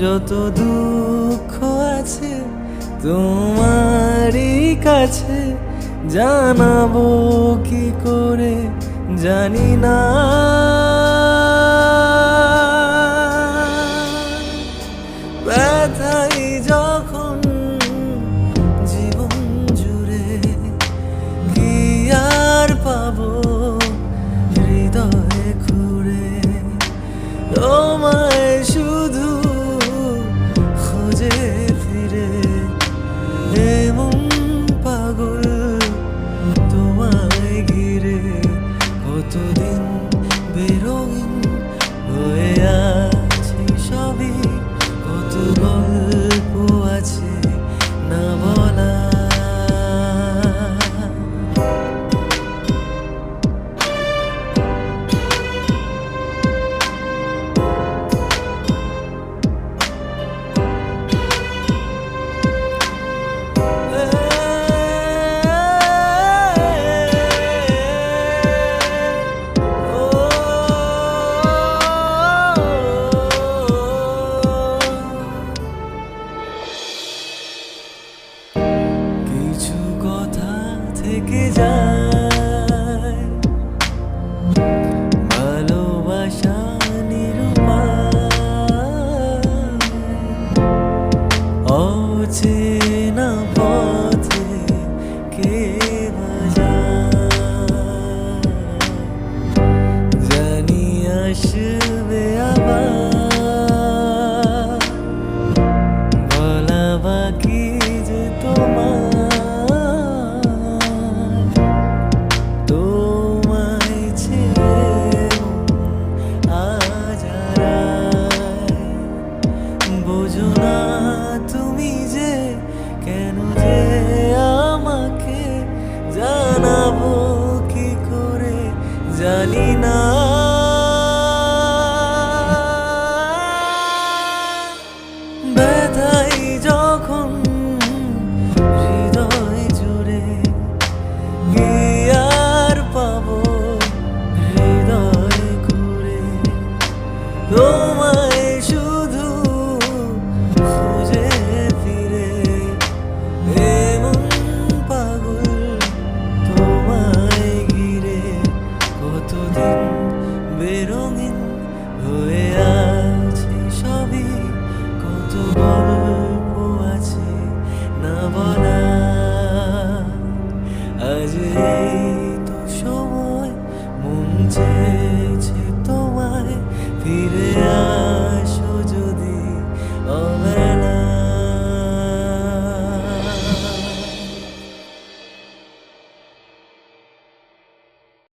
যত দুঃখ আছে তোমারই কাছে জানাবো কি করে জানি না। ব্যথাই যখন জীবন জুড়ে কি আর পাবো হৃদয়ে খুঁড়ে, তোমায় শুধু খোঁজে ফিরে এমন পাগল তোমায় ঘিরে। কতদিন বেরঙিন হয়ে আছি সবই, কত গল্প আছে না বলা। কিছু কথা থেকে যায় ভালোবাসা নিরূপায়, অচেনা পথে কে বাজায়, জানি আসবে আবার বলা বাকি যে তোমায় ছেড়ে আজ হারাই। বোঝো না তুমি যে কেন যে আমাকে জানাবো কি করে জানি না। ব্যথাই যখন হৃদয় জুড়ে কি আর পাবো হৃদয় ঘুরে, তোমায় শুধু খুঁজে ফিরে এমন পাগল তোমায় ঘিরে। কতদিন বেরঙিন হয়ে আছি সবই, কত